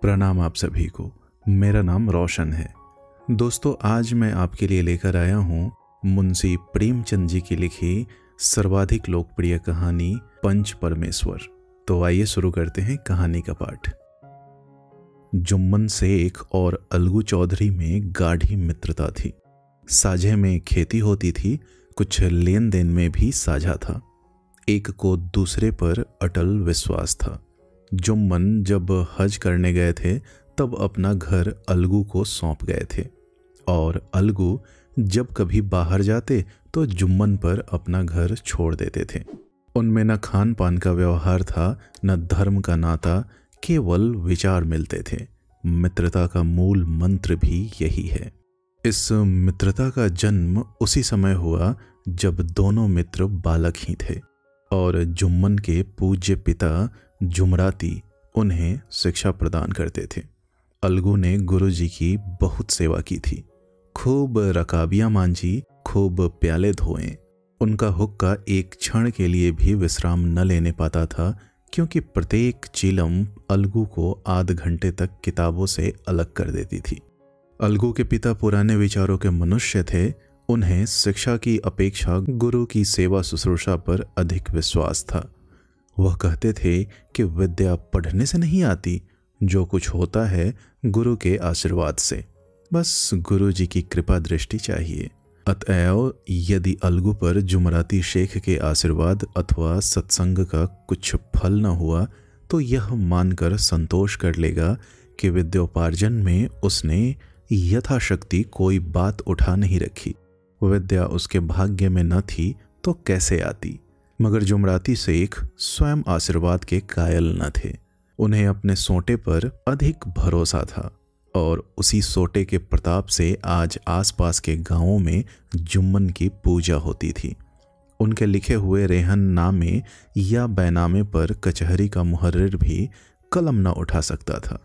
प्रणाम आप सभी को। मेरा नाम रोशन है। दोस्तों, आज मैं आपके लिए लेकर आया हूँ मुंशी प्रेमचंद जी की लिखी सर्वाधिक लोकप्रिय कहानी पंच परमेश्वर। तो आइए शुरू करते हैं कहानी का पाठ। जुम्मन शेख और अलगू चौधरी में गाढ़ी मित्रता थी। साझे में खेती होती थी, कुछ लेन देन में भी साझा था। एक को दूसरे पर अटल विश्वास था। जुम्मन जब हज करने गए थे तब अपना घर अलगू को सौंप गए थे, और अलगू जब कभी बाहर जाते तो जुम्मन पर अपना घर छोड़ देते थे। उनमें न खान पान का व्यवहार था, न धर्म का नाता, केवल विचार मिलते थे। मित्रता का मूल मंत्र भी यही है। इस मित्रता का जन्म उसी समय हुआ जब दोनों मित्र बालक ही थे, और जुम्मन के पूज्य पिता जुमराती उन्हें शिक्षा प्रदान करते थे। अलगू ने गुरुजी की बहुत सेवा की थी, खूब रकाबियां मांझी, खूब प्याले धोए। उनका हुक्का एक क्षण के लिए भी विश्राम न लेने पाता था, क्योंकि प्रत्येक चिलम अलगू को आध घंटे तक किताबों से अलग कर देती थी। अलगू के पिता पुराने विचारों के मनुष्य थे। उन्हें शिक्षा की अपेक्षा गुरु की सेवा शुश्रूषा पर अधिक विश्वास था। वह कहते थे कि विद्या पढ़ने से नहीं आती, जो कुछ होता है गुरु के आशीर्वाद से। बस गुरु जी की कृपा दृष्टि चाहिए। अतएव यदि अलगू पर जुमराती शेख के आशीर्वाद अथवा सत्संग का कुछ फल न हुआ तो यह मानकर संतोष कर लेगा कि विद्योपार्जन में उसने यथाशक्ति कोई बात उठा नहीं रखी। विद्या उसके भाग्य में न थी तो कैसे आती। मगर जुमराती शेख स्वयं आशीर्वाद के कायल न थे। उन्हें अपने सोटे पर अधिक भरोसा था, और उसी सोटे के प्रताप से आज आसपास के गांवों में जुम्मन की पूजा होती थी। उनके लिखे हुए रेहननामे या बैनामे पर कचहरी का मुहर्रिर भी कलम न उठा सकता था।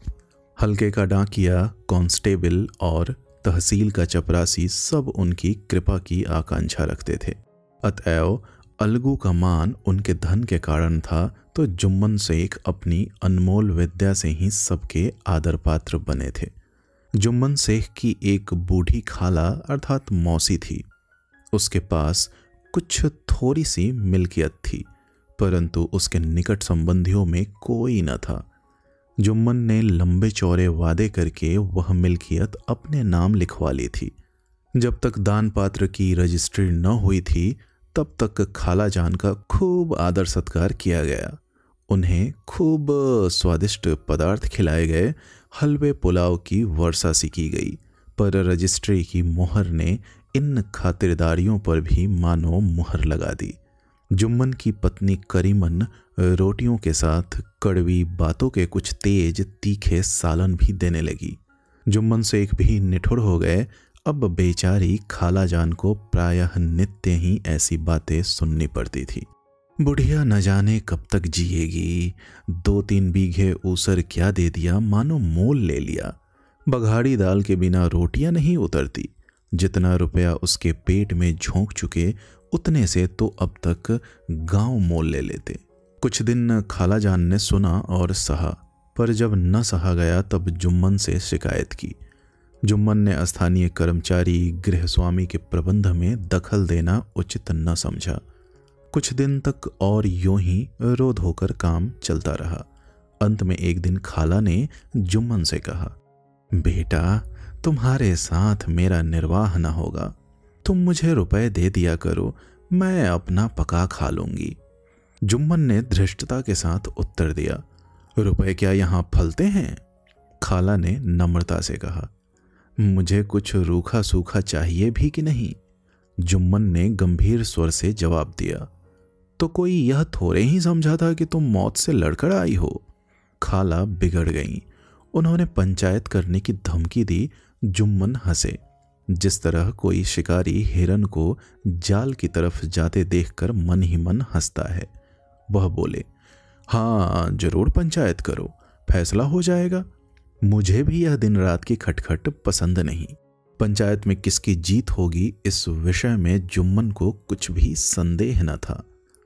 हल्के का डाकिया, कांस्टेबल और तहसील का चपरासी सब उनकी कृपा की आकांक्षा रखते थे। अतएव अलगू का मान उनके धन के कारण था, तो जुम्मन शेख अपनी अनमोल विद्या से ही सबके आदर पात्र बने थे। जुम्मन शेख की एक बूढ़ी खाला अर्थात मौसी थी। उसके पास कुछ थोड़ी सी मिल्कियत थी, परंतु उसके निकट संबंधियों में कोई न था। जुम्मन ने लंबे चौड़े वादे करके वह मिल्कियत अपने नाम लिखवा ली थी। जब तक दान पात्र की रजिस्ट्री न हुई थी तब तक खाला जान का खूब आदर सत्कार किया गया। उन्हें खूब स्वादिष्ट पदार्थ खिलाए गए। हलवे पुलाव की वर्षा सी की गई, पर रजिस्ट्री की मोहर ने इन खातिरदारियों पर भी मानो मुहर लगा दी। जुम्मन की पत्नी करीमन रोटियों के साथ कड़वी बातों के कुछ तेज तीखे सालन भी देने लगी। जुम्मन शेख भी निठुर हो गए। अब बेचारी खाला जान को प्रायः नित्य ही ऐसी बातें सुननी पड़ती थी। बुढ़िया न जाने कब तक जिएगी, 2-3 बीघे ऊसर क्या दे दिया, मानो मोल ले लिया। बघाड़ी दाल के बिना रोटियां नहीं उतरती। जितना रुपया उसके पेट में झोंक चुके उतने से तो अब तक गांव मोल ले लेते। कुछ दिन खाला जान ने सुना और सहा, पर जब न सहा गया तब जुम्मन से शिकायत की। जुम्मन ने स्थानीय कर्मचारी गृहस्वामी के प्रबंध में दखल देना उचित न समझा। कुछ दिन तक और यूं ही रोध होकर काम चलता रहा। अंत में एक दिन खाला ने जुम्मन से कहा, बेटा, तुम्हारे साथ मेरा निर्वाह न होगा। तुम मुझे रुपए दे दिया करो, मैं अपना पका खा लूंगी। जुम्मन ने धृष्टता के साथ उत्तर दिया, रुपए क्या यहाँ फलते हैं? खाला ने नम्रता से कहा, मुझे कुछ रूखा सूखा चाहिए भी कि नहीं? जुम्मन ने गंभीर स्वर से जवाब दिया, तो कोई यह थोड़े ही समझा था कि तुम मौत से लड़कर आई हो। खाला बिगड़ गईं। उन्होंने पंचायत करने की धमकी दी। जुम्मन हंसे, जिस तरह कोई शिकारी हिरन को जाल की तरफ जाते देखकर मन ही मन हंसता है। वह बोले, हाँ, जरूर पंचायत करो, फैसला हो जाएगा। मुझे भी यह दिन रात की खटखट पसंद नहीं। पंचायत में किसकी जीत होगी इस विषय में जुम्मन को कुछ भी संदेह न था।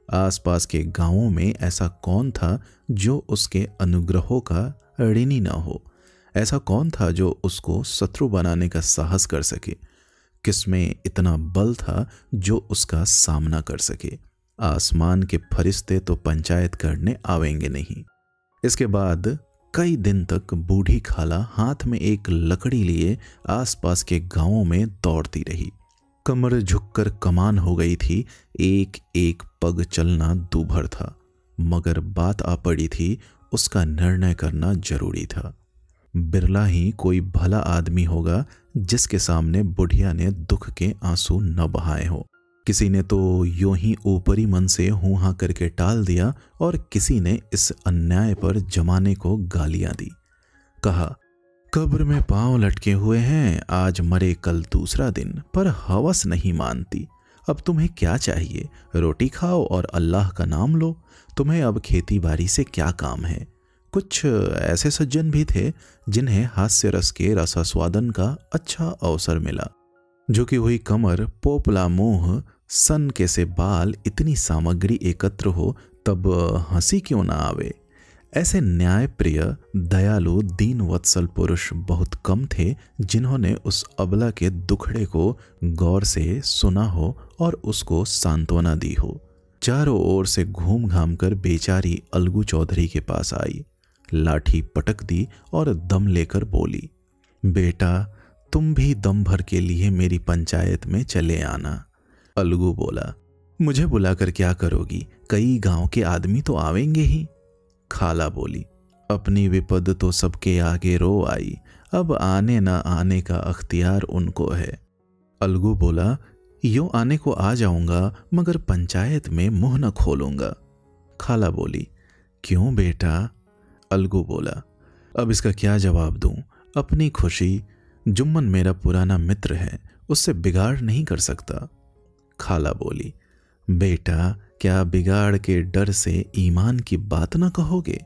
आसपास के गांवों में ऐसा कौन था जो उसके अनुग्रहों का ऋणी न हो। ऐसा कौन था जो उसको शत्रु बनाने का साहस कर सके? किसमें इतना बल था जो उसका सामना कर सके? आसमान के फरिश्ते तो पंचायत करने आवेंगे नहीं। इसके बाद कई दिन तक बूढ़ी खाला हाथ में एक लकड़ी लिए आसपास के गांवों में दौड़ती रही। कमर झुककर कमान हो गई थी, एक एक पग चलना दूभर था, मगर बात आ पड़ी थी, उसका निर्णय करना जरूरी था। बिरला ही कोई भला आदमी होगा जिसके सामने बुढ़िया ने दुख के आंसू न बहाए हो। किसी ने तो यूं ही ऊपरी मन से हूं हां करके टाल दिया और किसी ने इस अन्याय पर जमाने को गालियां दी। कहा, कब्र में पांव लटके हुए हैं, आज मरे कल दूसरा दिन, पर हवस नहीं मानती। अब तुम्हें क्या चाहिए? रोटी खाओ और अल्लाह का नाम लो। तुम्हें अब खेती बाड़ी से क्या काम है? कुछ ऐसे सज्जन भी थे जिन्हें हास्य रस के रसास्वादन का अच्छा अवसर मिला। झुकी हुई कमर, पोपला मुंह, सन के से बाल, इतनी सामग्री एकत्र हो तब हंसी क्यों ना आवे? ऐसे न्याय प्रिय, दयालु, दीन वत्सल पुरुष बहुत कम थे जिन्होंने उस अबला के दुखड़े को गौर से सुना हो और उसको सांत्वना दी हो। चारों ओर से घूम घाम कर बेचारी अलगू चौधरी के पास आई, लाठी पटक दी और दम लेकर बोली, बेटा तुम भी दम भर के लिए मेरी पंचायत में चले आना। अलगू बोला, मुझे बुलाकर क्या करोगी? कई गांव के आदमी तो आवेंगे ही। खाला बोली, अपनी विपद तो सबके आगे रो आई, अब आने न आने का अख्तियार उनको है। अलगू बोला, यूं आने को आ जाऊंगा मगर पंचायत में मुंह न खोलूंगा। खाला बोली, क्यों बेटा? अलगू बोला, अब इसका क्या जवाब दूं? अपनी खुशी, जुम्मन मेरा पुराना मित्र है, उससे बिगाड़ नहीं कर सकता। खाला बोली, बेटा क्या बिगाड़ के डर से ईमान की बात न कहोगे?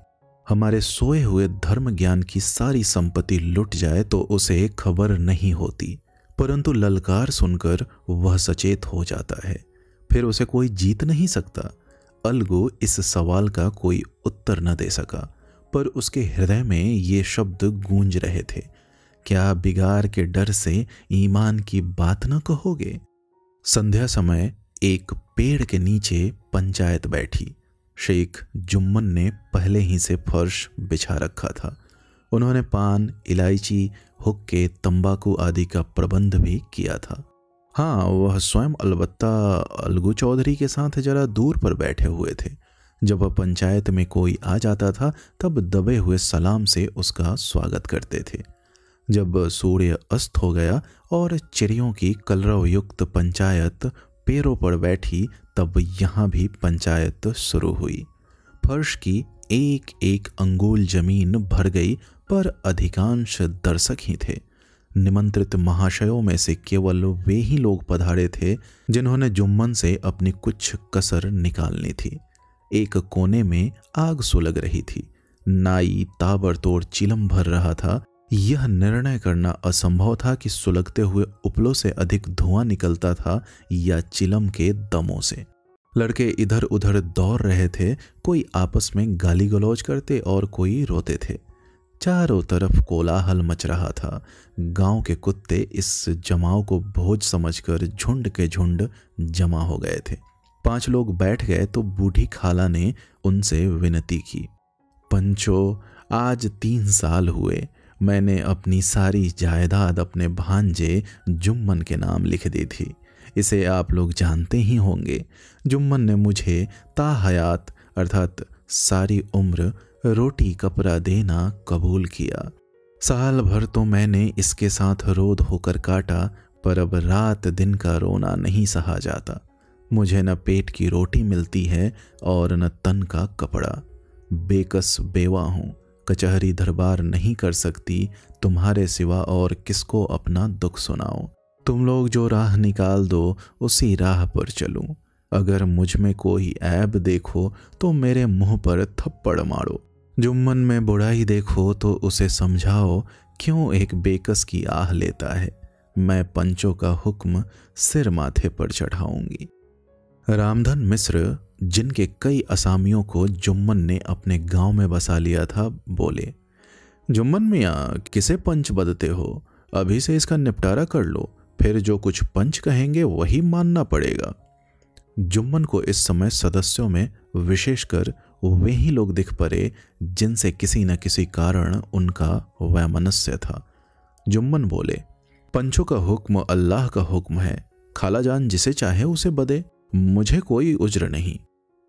हमारे सोए हुए धर्म ज्ञान की सारी संपत्ति लुट जाए तो उसे खबर नहीं होती, परंतु ललकार सुनकर वह सचेत हो जाता है, फिर उसे कोई जीत नहीं सकता। अलगू इस सवाल का कोई उत्तर न दे सका, पर उसके हृदय में ये शब्द गूंज रहे थे, क्या बिगाड़ के डर से ईमान की बात न कहोगे? संध्या समय एक पेड़ के नीचे पंचायत बैठी। शेख जुम्मन ने पहले ही से फर्श बिछा रखा था। उन्होंने पान, इलायची, हुक्के, तंबाकू आदि का प्रबंध भी किया था। हाँ, वह स्वयं अलबत्ता अलगू चौधरी के साथ जरा दूर पर बैठे हुए थे। जब वह पंचायत में कोई आ जाता था तब दबे हुए सलाम से उसका स्वागत करते थे। जब सूर्य अस्त हो गया और चिड़ियों की कलरव युक्त पंचायत पैरों पर बैठी तब यहाँ भी पंचायत शुरू हुई। फर्श की एक एक अंगुल जमीन भर गई, पर अधिकांश दर्शक ही थे। निमंत्रित महाशयों में से केवल वे ही लोग पधारे थे जिन्होंने जुम्मन से अपनी कुछ कसर निकालनी थी। एक कोने में आग सुलग रही थी। नाई ताबड़तोड़ चिलम भर रहा था। यह निर्णय करना असंभव था कि सुलगते हुए उपलों से अधिक धुआं निकलता था या चिलम के दमों से। लड़के इधर उधर दौड़ रहे थे, कोई आपस में गाली गलौज करते और कोई रोते थे। चारों तरफ कोलाहल मच रहा था। गांव के कुत्ते इस जमाव को भोज समझकर झुंड के झुंड जमा हो गए थे। 5 लोग बैठ गए तो बूढ़ी खाला ने उनसे विनती की, पंचो, आज 3 साल हुए मैंने अपनी सारी जायदाद अपने भांजे जुम्मन के नाम लिख दी थी। इसे आप लोग जानते ही होंगे। जुम्मन ने मुझे ताहयात अर्थात सारी उम्र रोटी कपड़ा देना कबूल किया। साल भर तो मैंने इसके साथ रोद होकर काटा, पर अब रात दिन का रोना नहीं सहा जाता। मुझे न पेट की रोटी मिलती है और न तन का कपड़ा। बेकस बेवा हूँ, कचहरी दरबार नहीं कर सकती, तुम्हारे सिवा और किसको अपना दुख सुनाओ। तुम लोग जो राह निकाल दो उसी राह पर चलूं। अगर मुझ में कोई ऐब देखो तो मेरे मुंह पर थप्पड़ मारो। जुम्मन में बुराई देखो तो उसे समझाओ क्यों एक बेकस की आह लेता है। मैं पंचों का हुक्म सिर माथे पर चढ़ाऊंगी। रामधन मिश्र, जिनके कई असामियों को जुम्मन ने अपने गांव में बसा लिया था, बोले, जुम्मन मियाँ, किसे पंच बदते हो? अभी से इसका निपटारा कर लो, फिर जो कुछ पंच कहेंगे वही मानना पड़ेगा। जुम्मन को इस समय सदस्यों में विशेषकर वे ही लोग दिख पड़े जिनसे किसी न किसी कारण उनका वैमनस्य था। जुम्मन बोले, पंचों का हुक्म अल्लाह का हुक्म है, खाला जान जिसे चाहे उसे बदे, मुझे कोई उज्र नहीं।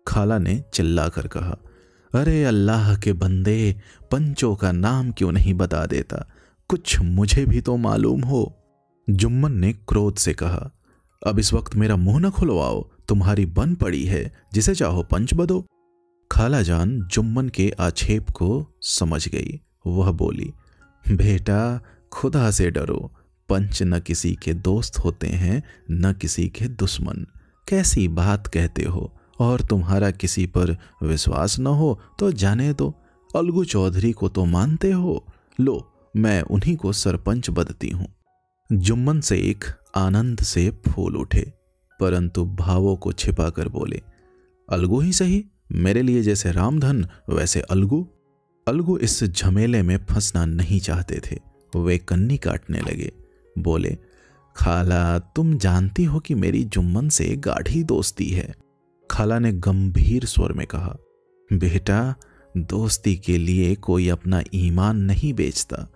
खाला ने चिल्ला कर कहा, अरे अल्लाह के बंदे, पंचों का नाम क्यों नहीं बता देता, कुछ मुझे भी तो मालूम हो। जुम्मन ने क्रोध से कहा, अब इस वक्त मेरा मुंह न खुलवाओ, तुम्हारी बन पड़ी है, जिसे चाहो पंच बदो। खाला जान जुम्मन के आक्षेप को समझ गई। वह बोली, बेटा खुदा से डरो, पंच न किसी के दोस्त होते हैं न किसी के दुश्मन। कैसी बात कहते हो, और तुम्हारा किसी पर विश्वास न हो तो जाने दो, अलगू चौधरी को तो मानते हो, लो मैं उन्हीं को सरपंच बदती हूं। जुम्मन से एक आनंद से फूल उठे, परंतु भावों को छिपाकर बोले, अलगू ही सही, मेरे लिए जैसे रामधन वैसे अलगू। अलगू इस झमेले में फंसना नहीं चाहते थे। वे कन्नी काटने लगे। बोले, खाला तुम जानती हो कि मेरी जुम्मन से गाढ़ी दोस्ती है। खाला ने गंभीर स्वर में कहा, बेटा दोस्ती के लिए कोई अपना ईमान नहीं बेचता,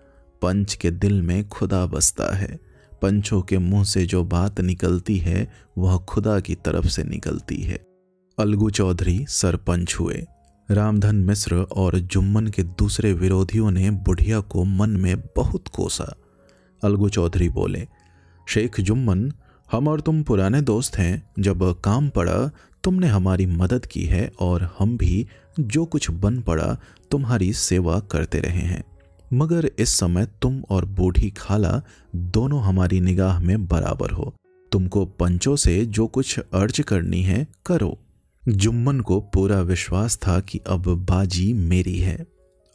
पंच के दिल में खुदा बसता है। पंचों के मुंह से जो बात निकलती है वह खुदा की तरफ से निकलती है। अलगू चौधरी सरपंच हुए। रामधन मिश्र और जुम्मन के दूसरे विरोधियों ने बुढ़िया को मन में बहुत कोसा। अलगू चौधरी बोले, शेख जुम्मन, हम और तुम पुराने दोस्त हैं, जब काम पड़ा तुमने हमारी मदद की है और हम भी जो कुछ बन पड़ा तुम्हारी सेवा करते रहे हैं, मगर इस समय तुम और बूढ़ी खाला दोनों हमारी निगाह में बराबर हो। तुमको पंचों से जो कुछ अर्ज करनी है करो। जुम्मन को पूरा विश्वास था कि अब बाजी मेरी है।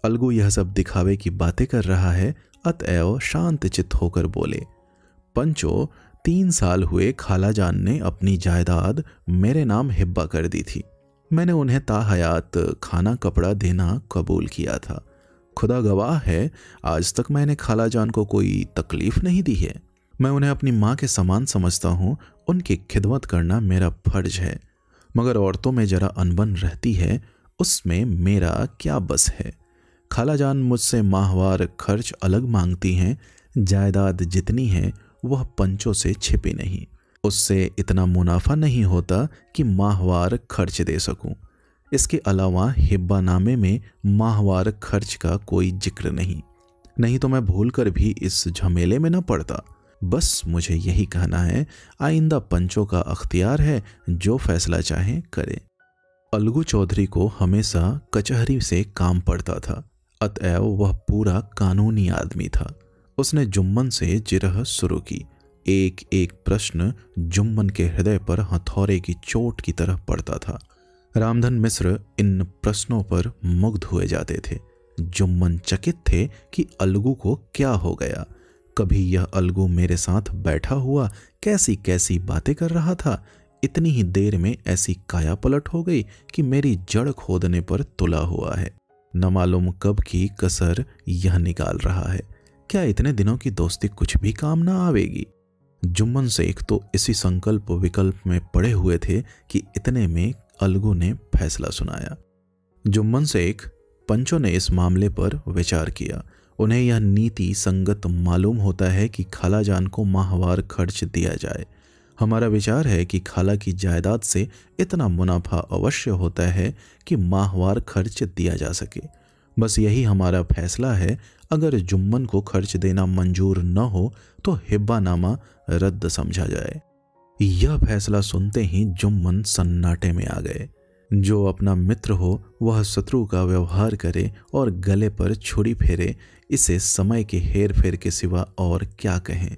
अलगू यह सब दिखावे की बातें कर रहा है, अतएव शांत चित्त होकर बोले, पंचों 3 साल हुए खाला जान ने अपनी जायदाद मेरे नाम हिब्बा कर दी थी। मैंने उन्हें ताहयात खाना कपड़ा देना कबूल किया था। खुदा गवाह है, आज तक मैंने खाला जान को कोई तकलीफ नहीं दी है। मैं उन्हें अपनी माँ के समान समझता हूँ, उनकी खिदमत करना मेरा फर्ज है, मगर औरतों में जरा अनबन रहती है, उसमें मेरा क्या बस है। खाला जान मुझसे माहवार खर्च अलग मांगती हैं, जायदाद जितनी है वह पंचों से छिपी नहीं, उससे इतना मुनाफा नहीं होता कि माहवार खर्च दे सकूं। इसके अलावा हिब्बा नामे में माहवार खर्च का कोई जिक्र नहीं तो मैं भूलकर भी इस झमेले में न पड़ता। बस मुझे यही कहना है, आइंदा पंचों का अख्तियार है, जो फैसला चाहे करे। अलगू चौधरी को हमेशा कचहरी से काम पड़ता था, अतएव वह पूरा कानूनी आदमी था। उसने जुम्मन से जिरह शुरू की। एक एक प्रश्न जुम्मन के हृदय पर हथौड़े की चोट की तरह पड़ता था। रामधन मिश्र इन प्रश्नों पर मुग्ध हुए जाते थे। जुम्मन चकित थे कि अलगू को क्या हो गया। कभी यह अलगू मेरे साथ बैठा हुआ कैसी कैसी बातें कर रहा था, इतनी ही देर में ऐसी काया पलट हो गई कि मेरी जड़ खोदने पर तुला हुआ है। न मालूम कब की कसर यह निकाल रहा है। क्या इतने दिनों की दोस्ती कुछ भी काम ना आवेगी? जुम्मन शेख तो इसी संकल्प विकल्प में पड़े हुए थे कि इतने में अलगू ने फैसला सुनाया। जुम्मन शेख, पंचों ने इस मामले पर विचार किया। उन्हें यह नीति संगत मालूम होता है कि खाला जान को माहवार खर्च दिया जाए। हमारा विचार है कि खाला की जायदाद से इतना मुनाफा अवश्य होता है कि माहवार खर्च दिया जा सके। बस यही हमारा फैसला है। अगर जुम्मन को खर्च देना मंजूर न हो तो हिब्बानामा रद्द समझा जाए। यह फैसला सुनते ही जुम्मन सन्नाटे में आ गए। जो अपना मित्र हो वह शत्रु का व्यवहार करे और गले पर छुरी फेरे, इसे समय के हेर फेर के सिवा और क्या कहें।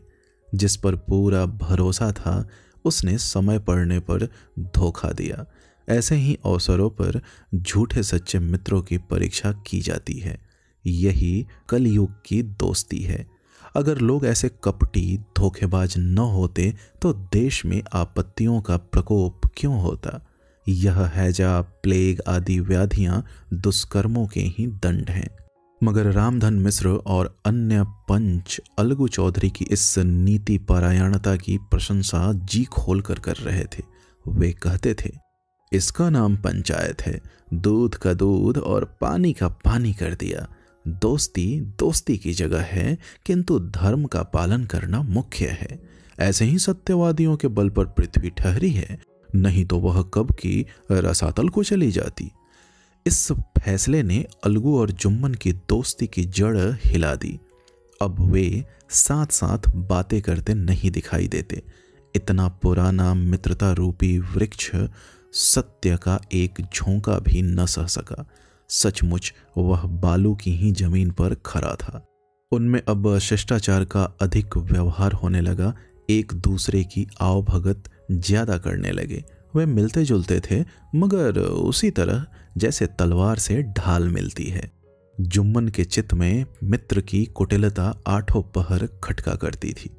जिस पर पूरा भरोसा था उसने समय पड़ने पर धोखा दिया। ऐसे ही अवसरों पर झूठे सच्चे मित्रों की परीक्षा की जाती है। यही कलयुग की दोस्ती है। अगर लोग ऐसे कपटी धोखेबाज न होते तो देश में आपत्तियों का प्रकोप क्यों होता। यह हैजा, प्लेग आदि व्याधियां दुष्कर्मों के ही दंड हैं। मगर रामधन मिश्र और अन्य पंच अलगू चौधरी की इस नीति परायणता की प्रशंसा जी खोलकर कर रहे थे। वे कहते थे, इसका नाम पंचायत है, दूध का दूध और पानी का पानी कर दिया। दोस्ती दोस्ती की जगह है, किंतु धर्म का पालन करना मुख्य है। ऐसे ही सत्यवादियों के बल पर पृथ्वी ठहरी है, नहीं तो वह कब की रसातल को चली जाती। इस फैसले ने अलगू और जुम्मन की दोस्ती की जड़ हिला दी। अब वे साथ साथ बातें करते नहीं दिखाई देते। इतना पुराना मित्रता रूपी वृक्ष सत्य का एक झोंका भी न सह सका। सचमुच वह बालू की ही जमीन पर खड़ा था। उनमें अब शिष्टाचार का अधिक व्यवहार होने लगा। एक दूसरे की आवभगत ज्यादा करने लगे। वे मिलते जुलते थे, मगर उसी तरह जैसे तलवार से ढाल मिलती है। जुम्मन के चित्त में मित्र की कुटिलता आठों पहर खटका करती थी।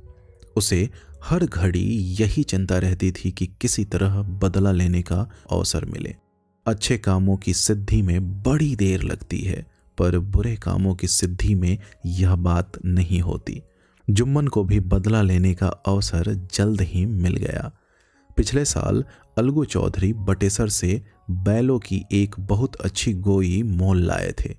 उसे हर घड़ी यही चिंता रहती थी कि किसी तरह बदला लेने का अवसर मिले। अच्छे कामों की सिद्धि में बड़ी देर लगती है, पर बुरे कामों की सिद्धि में यह बात नहीं होती। जुम्मन को भी बदला लेने का अवसर जल्द ही मिल गया। पिछले साल अलगू चौधरी बटेसर से बैलों की एक बहुत अच्छी गोई मोल लाए थे।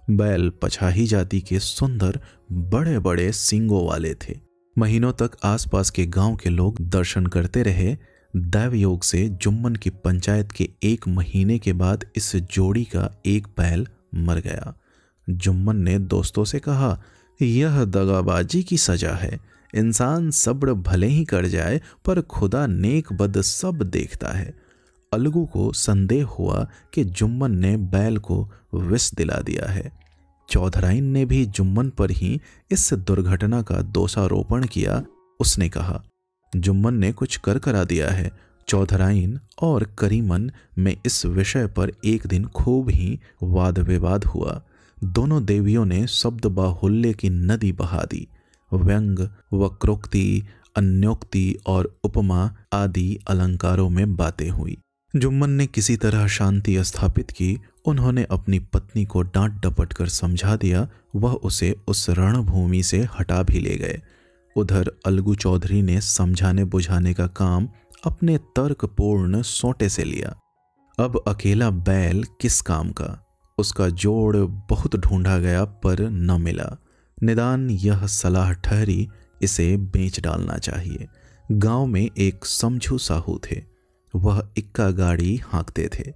बैल पछाही जाति के सुंदर बड़े बड़े सींगों वाले थे। महीनों तक आसपास के गांव के लोग दर्शन करते रहे। दैवयोग से जुम्मन की पंचायत के 1 महीने के बाद इस जोड़ी का एक बैल मर गया। जुम्मन ने दोस्तों से कहा, यह दगाबाजी की सजा है। इंसान सब्र भले ही कर जाए, पर खुदा नेक बद सब देखता है। अलगू को संदेह हुआ कि जुम्मन ने बैल को विष दिला दिया है। चौधराइन ने भी जुम्मन पर ही इस दुर्घटना का दोषारोपण किया। उसने कहा, जुम्मन ने कुछ कर करा दिया है। चौधराइन और करीमन में इस विषय पर एक दिन खूब ही वाद विवाद हुआ। दोनों देवियों ने शब्द बाहुल्य की नदी बहा दी। व्यंग, वक्रोक्ति, अन्योक्ति और उपमा आदि अलंकारों में बातें हुई। जुम्मन ने किसी तरह शांति स्थापित की। उन्होंने अपनी पत्नी को डांट डपट कर समझा दिया। वह उसे उस रणभूमि से हटा भी ले गए। उधर अलगू चौधरी ने समझाने बुझाने का काम अपने तर्कपूर्ण सोटे से लिया। अब अकेला बैल किस काम का? उसका जोड़ बहुत ढूंढा गया, पर न मिला। निदान यह सलाह ठहरी, इसे बेच डालना चाहिए। गांव में एक समझू साहू थे। वह इक्का गाड़ी हाँकते थे।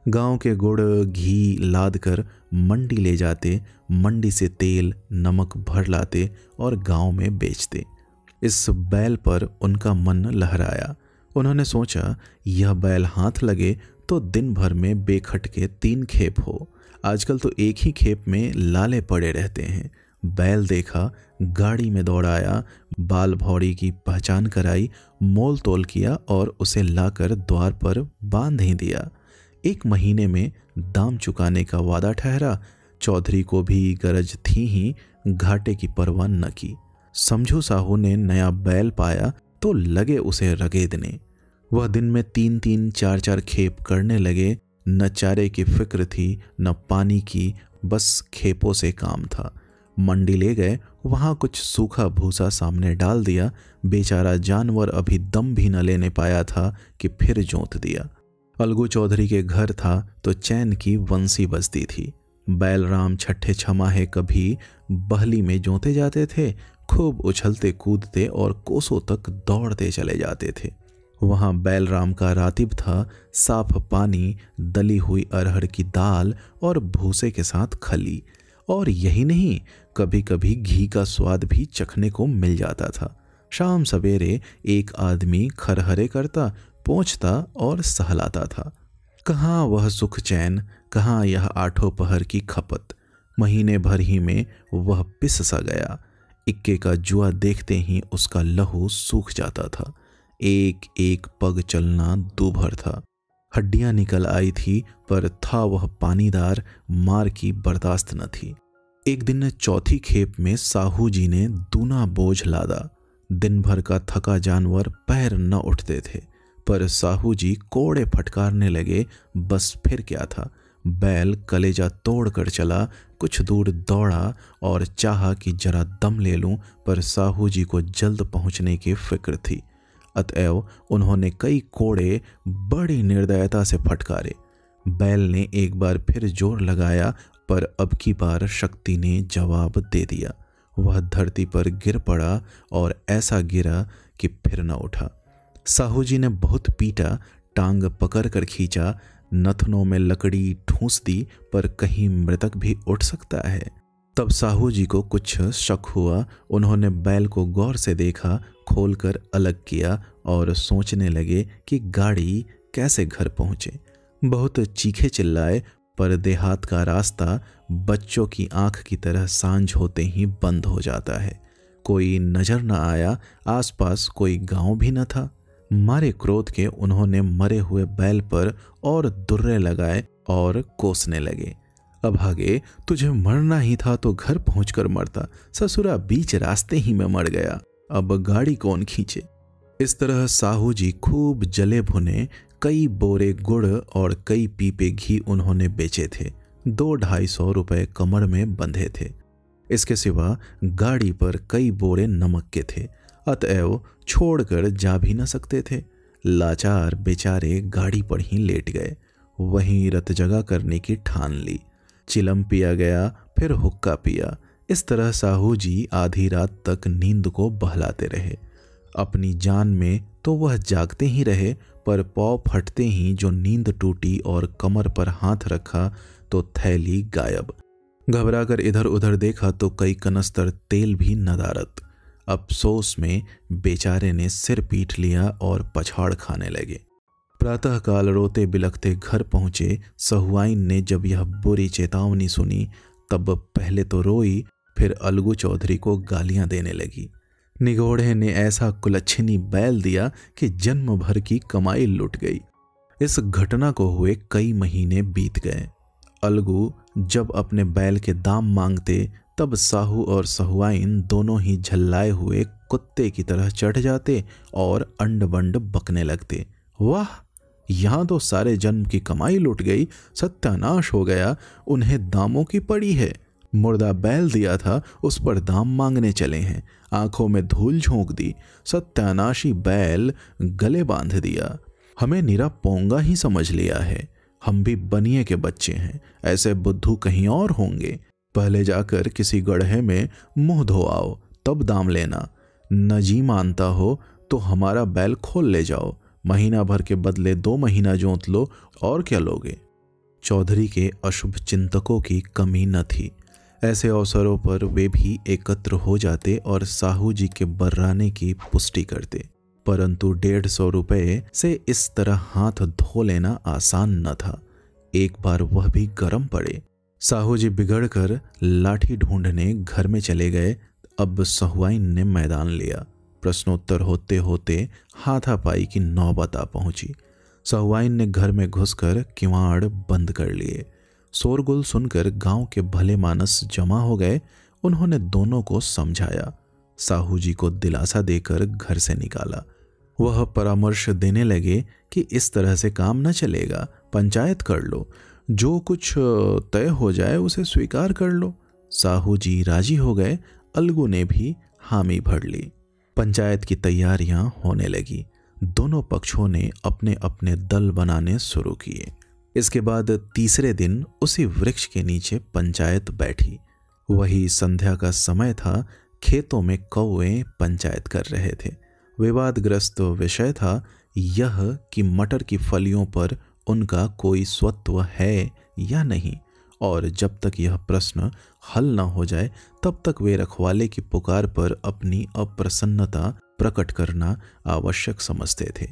गांव के गुड़ घी लाद कर मंडी ले जाते, मंडी से तेल नमक भर लाते और गांव में बेचते। इस बैल पर उनका मन लहराया। उन्होंने सोचा, यह बैल हाथ लगे तो दिन भर में बेखटके 3 खेप हो। आजकल तो एक ही खेप में लाले पड़े रहते हैं। बैल देखा, गाड़ी में दौड़ाया, बाल भौड़ी की पहचान कराई, मोल तोल किया और उसे लाकर द्वार पर बांध ही दिया। 1 महीने में दाम चुकाने का वादा ठहरा। चौधरी को भी गरज थी ही, घाटे की परवाह न की। समझू साहू ने नया बैल पाया तो लगे उसे रगेदने। वह दिन में 3-3 4-4 खेप करने लगे। न चारे की फिक्र थी, न पानी की, बस खेपों से काम था। मंडी ले गए, वहां कुछ सूखा भूसा सामने डाल दिया। बेचारा जानवर अभी दम भी न लेने पाया था कि फिर जोत दिया। अलगू चौधरी के घर था तो चैन की वंसी बजती थी। बैलराम छठे छमाहे कभी बहली में जोते जाते थे। खूब उछलते कूदते और कोसों तक दौड़ते चले जाते थे। वहां बैलराम का रातिब था, साफ पानी, दली हुई अरहर की दाल और भूसे के साथ खली। और यही नहीं, कभी कभी घी का स्वाद भी चखने को मिल जाता था। शाम सवेरे एक आदमी खरहरे करता, पोंछता और सहलाता था। कहाँ वह सुख चैन, कहाँ यह 8 पहर की खपत। महीने भर ही में वह पिस सा गया। इक्के का जुआ देखते ही उसका लहू सूख जाता था। एक एक पग चलना दूभर था। हड्डियां निकल आई थी, पर था वह पानीदार, मार की बर्दाश्त न थी। एक दिन चौथी खेप में साहू जी ने दूना बोझ लादा। दिन भर का थका जानवर पैर न उठते थे, पर साहू जी कोड़े फटकारने लगे। बस फिर क्या था, बैल कलेजा तोड़ कर चला। कुछ दूर दौड़ा और चाहा कि जरा दम ले लूं, पर साहू जी को जल्द पहुंचने की फिक्र थी। अतएव उन्होंने कई कोड़े बड़ी निर्दयता से फटकारे। बैल ने एक बार फिर जोर लगाया, पर अब की बार शक्ति ने जवाब दे दिया। वह धरती पर गिर पड़ा और ऐसा गिरा कि फिर न उठा। साहू जी ने बहुत पीटा, टांग पकड़ कर खींचा, नथनों में लकड़ी ठूंस दी, पर कहीं मृतक भी उठ सकता है। तब साहू जी को कुछ शक हुआ। उन्होंने बैल को गौर से देखा, खोलकर अलग किया और सोचने लगे कि गाड़ी कैसे घर पहुंचे। बहुत चीखे चिल्लाए, पर देहात का रास्ता बच्चों की आंख की तरह सांझ होते ही बंद हो जाता है। कोई नजर न आया, आसपास कोई गांव भी न था। मारे क्रोध के उन्होंने मरे हुए बैल पर और दुर्रे लगाए और कोसने लगे। अभागे, तुझे मरना ही था तो घर पहुंचकर मरता, ससुरा बीच रास्ते ही में मर गया, अब गाड़ी कौन खींचे। इस तरह साहू जी खूब जले भुने कई बोरे गुड़ और कई पीपे घी उन्होंने बेचे थे। 200-250 रुपए कमर में बंधे थे। इसके सिवा गाड़ी पर कई बोरे नमक के थे, अतएव छोड़कर जा भी न सकते थे। लाचार बेचारे गाड़ी पर ही लेट गए। वहीं रत जगा करने की ठान ली। चिलम पिया गया, फिर हुक्का पिया। इस तरह साहू जी आधी रात तक नींद को बहलाते रहे। अपनी जान में तो वह जागते ही रहे, पर पौ फटते ही जो नींद टूटी और कमर पर हाथ रखा तो थैली गायब। घबराकर इधर उधर देखा तो कई कनस्तर तेल भी नदारत। अफसोस में बेचारे ने सिर पीट लिया और पछाड़ खाने लगे। प्रातःकाल रोते बिलखते घर पहुंचे। सहुआइन ने जब यह बुरी चेतावनी सुनी, तब पहले तो रोई, फिर अलगू चौधरी को गालियां देने लगी। निगोड़े ने ऐसा कुलच्छनी बैल दिया कि जन्म भर की कमाई लुट गई। इस घटना को हुए कई महीने बीत गए। अलगू जब अपने बैल के दाम मांगते, तब साहू और सहुआइन दोनों ही झल्लाए हुए कुत्ते की तरह चढ़ जाते और अंड बंड बकने लगते। वाह, यहां तो सारे जन्म की कमाई लुट गई, सत्यानाश हो गया, उन्हें दामों की पड़ी है। मुर्दा बैल दिया था, उस पर दाम मांगने चले हैं। आंखों में धूल झोंक दी, सत्यानाशी बैल गले बांध दिया। हमें निरा पोंगा ही समझ लिया है। हम भी बनिए के बच्चे हैं, ऐसे बुद्धू कहीं और होंगे। पहले जाकर किसी गड्ढे में मुंह धो आओ, तब दाम लेना। न जी मानता हो तो हमारा बैल खोल ले जाओ, महीना भर के बदले 2 महीना जोत लो, और क्या लोगे। चौधरी के अशुभ चिंतकों की कमी न थी। ऐसे अवसरों पर वे भी एकत्र हो जाते और साहू जी के बर्राने की पुष्टि करते, परंतु 150 रुपये से इस तरह हाथ धो लेना आसान न था। एक बार वह भी गर्म पड़े। साहू जी बिगड़कर लाठी ढूंढने घर में चले गए। अब सहुआइन ने मैदान लिया। प्रश्नोत्तर होते होते हाथापाई की नौबत आ पहुंची। सहुआइन ने घर में घुसकर किवाड़ बंद कर लिए। शोरगुल सुनकर गांव के भले मानस जमा हो गए। उन्होंने दोनों को समझाया, साहू जी को दिलासा देकर घर से निकाला। वह परामर्श देने लगे कि इस तरह से काम न चलेगा, पंचायत कर लो, जो कुछ तय हो जाए उसे स्वीकार कर लो। साहू जी राजी हो गए। अलगू ने भी हामी भर ली। पंचायत की तैयारियां होने लगी। दोनों पक्षों ने अपने अपने दल बनाने शुरू किए। इसके बाद तीसरे दिन उसी वृक्ष के नीचे पंचायत बैठी। वही संध्या का समय था। खेतों में कौवे पंचायत कर रहे थे। विवादग्रस्त विषय था यह कि मटर की फलियों पर उनका कोई स्वत्व है या नहीं, और जब तक यह प्रश्न हल न हो जाए तब तक वे रखवाले की पुकार पर अपनी अप्रसन्नता प्रकट करना आवश्यक समझते थे।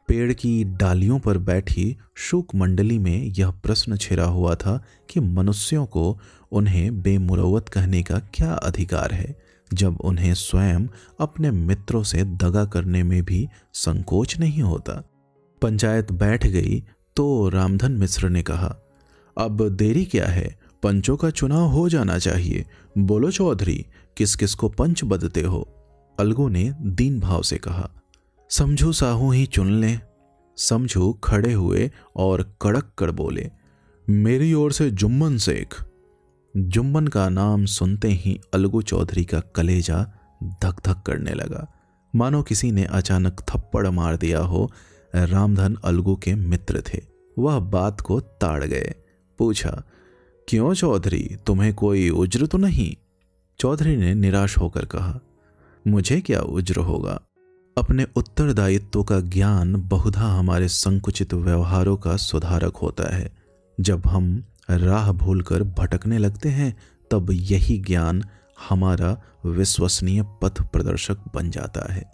पेड़ की डालियों पर बैठी शूक मंडली में यह प्रश्न छिरा हुआ था कि मनुष्यों को उन्हें बेमुरौवत कहने का क्या अधिकार है, जब उन्हें स्वयं अपने मित्रों से दगा करने में भी संकोच नहीं होता। पंचायत बैठ गई तो रामधन मिश्र ने कहा, अब देरी क्या है, पंचों का चुनाव हो जाना चाहिए। बोलो चौधरी, किस किस को पंच बदते हो। अलगू ने दीन भाव से कहा, समझू साहू ही चुन लें। समझू खड़े हुए और कड़क कर बोले, मेरी ओर से जुम्मन शेख। जुम्मन का नाम सुनते ही अलगू चौधरी का कलेजा धक धक करने लगा, मानो किसी ने अचानक थप्पड़ मार दिया हो। रामधन अलगू के मित्र थे, वह बात को ताड़ गए। पूछा, क्यों चौधरी, तुम्हें कोई उज्र तो नहीं? चौधरी ने निराश होकर कहा, मुझे क्या उज्र होगा? अपने उत्तरदायित्व का ज्ञान बहुधा हमारे संकुचित व्यवहारों का सुधारक होता है। जब हम राह भूलकर भटकने लगते हैं तब यही ज्ञान हमारा विश्वसनीय पथ प्रदर्शक बन जाता है।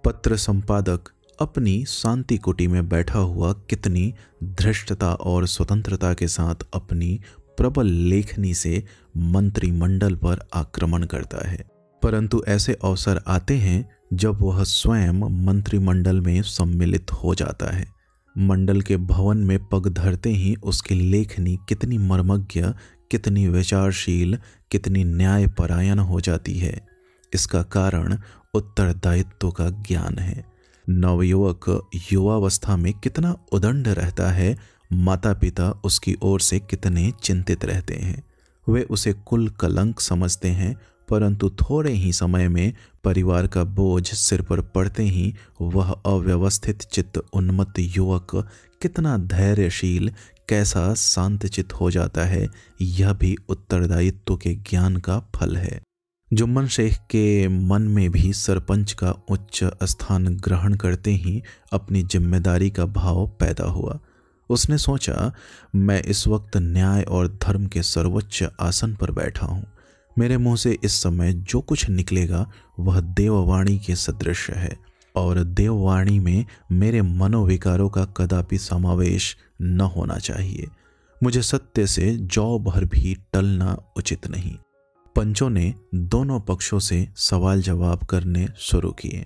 पत्र संपादक अपनी शांति कुटी में बैठा हुआ कितनी धृष्टता और स्वतंत्रता के साथ अपनी प्रबल लेखनी से मंत्रिमंडल पर आक्रमण करता है, परंतु ऐसे अवसर आते हैं जब वह स्वयं मंत्रिमंडल में सम्मिलित हो जाता है। मंडल के भवन में पग धरते ही उसकी लेखनी कितनी मर्मज्ञ, कितनी विचारशील, कितनी न्यायपरायण हो जाती है। इसका कारण उत्तरदायित्व का ज्ञान है। नवयुवक युवावस्था में कितना उदंड रहता है, माता पिता उसकी ओर से कितने चिंतित रहते हैं। वे उसे कुल कलंक समझते हैं, परंतु थोड़े ही समय में परिवार का बोझ सिर पर पड़ते ही वह अव्यवस्थित चित्त उन्मत्त युवक कितना धैर्यशील, कैसा शांतचित्त हो जाता है। यह भी उत्तरदायित्व के ज्ञान का फल है। जुम्मन शेख के मन में भी सरपंच का उच्च स्थान ग्रहण करते ही अपनी जिम्मेदारी का भाव पैदा हुआ। उसने सोचा, मैं इस वक्त न्याय और धर्म के सर्वोच्च आसन पर बैठा हूँ। मेरे मुंह से इस समय जो कुछ निकलेगा वह देववाणी के सदृश है, और देववाणी में मेरे मनोविकारों का कदापि समावेश न होना चाहिए। मुझे सत्य से जौ भर भी टलना उचित नहीं। पंचों ने दोनों पक्षों से सवाल जवाब करने शुरू किए।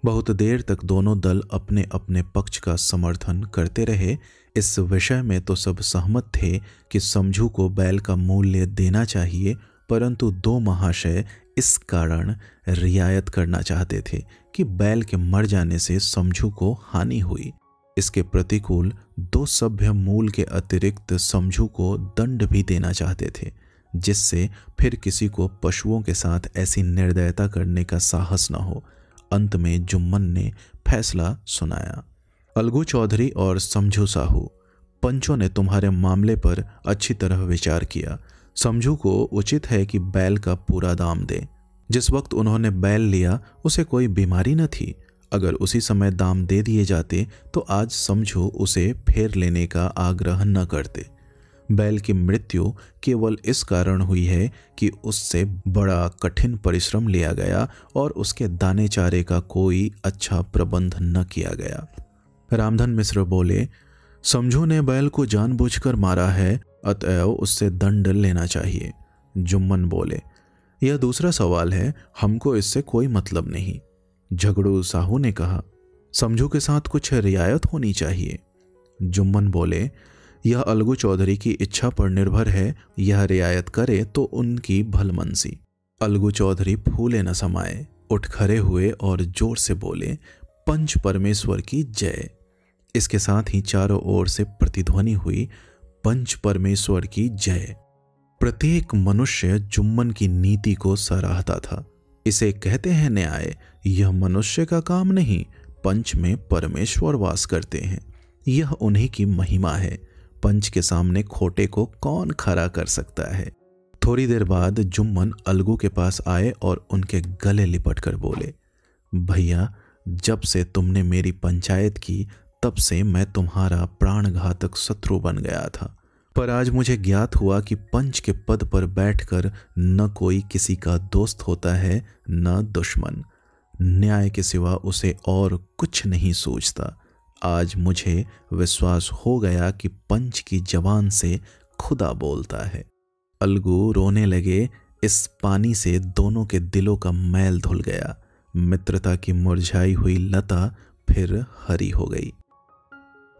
बहुत देर तक दोनों दल अपने अपने पक्ष का समर्थन करते रहे। इस विषय में तो सब सहमत थे कि समझू को बैल का मूल्य देना चाहिए, परंतु दो महाशय इस कारण रियायत करना चाहते थे कि बैल के मर जाने से समझू को हानि हुई। इसके प्रतिकूल दो सभ्य मूल के अतिरिक्त समझू को दंड भी देना चाहते थे, जिससे फिर किसी को पशुओं के साथ ऐसी निर्दयता करने का साहस न हो। अंत में जुम्मन ने फैसला सुनाया, अलगू चौधरी और समझू साहू, पंचों ने तुम्हारे मामले पर अच्छी तरह विचार किया। समझू को उचित है कि बैल का पूरा दाम दे। जिस वक्त उन्होंने बैल लिया उसे कोई बीमारी न थी। अगर उसी समय दाम दे दिए जाते तो आज समझू उसे फेर लेने का आग्रह न करते। बैल की मृत्यु केवल इस कारण हुई है कि उससे बड़ा कठिन परिश्रम लिया गया और उसके दाने चारे का कोई अच्छा प्रबंध न किया गया। रामधन मिश्र बोले, समझू ने बैल को जानबूझकर मारा है, अतएव उससे दंड लेना चाहिए। जुम्मन बोले, यह दूसरा सवाल है, हमको इससे कोई मतलब नहीं। झगड़ू साहू ने कहा, समझू के साथ कुछ रियायत होनी चाहिए। जुम्मन बोले, यह अलगू चौधरी की इच्छा पर निर्भर है, यह रियायत करे तो उनकी भलमनसी। अलगू चौधरी फूले न समाये, उठ खड़े हुए और जोर से बोले, पंच परमेश्वर की जय। इसके साथ ही चारों ओर से प्रतिध्वनि हुई, पंच परमेश्वर की जय। प्रत्येक मनुष्य जुम्मन की नीति को सराहता था। इसे कहते हैं न्याय। यह मनुष्य का काम नहीं, पंच में परमेश्वर वास करते हैं, यह उन्हीं की महिमा है। पंच के सामने खोटे को कौन खड़ा कर सकता है। थोड़ी देर बाद जुम्मन अलगू के पास आए और उनके गले लिपट कर बोले, भैया, जब से तुमने मेरी पंचायत की तब से मैं तुम्हारा प्राणघातक शत्रु बन गया था, पर आज मुझे ज्ञात हुआ कि पंच के पद पर बैठकर न कोई किसी का दोस्त होता है न दुश्मन। न्याय के सिवा उसे और कुछ नहीं सूझता। आज मुझे विश्वास हो गया कि पंच की जबान से खुदा बोलता है। अलगू रोने लगे। इस पानी से दोनों के दिलों का मैल धुल गया। मित्रता की मुरझाई हुई लता फिर हरी हो गई।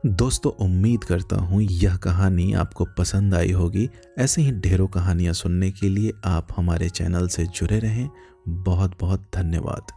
दोस्तों, उम्मीद करता हूँ यह कहानी आपको पसंद आई होगी। ऐसे ही ढेरों कहानियाँ सुनने के लिए आप हमारे चैनल से जुड़े रहें। बहुत बहुत धन्यवाद।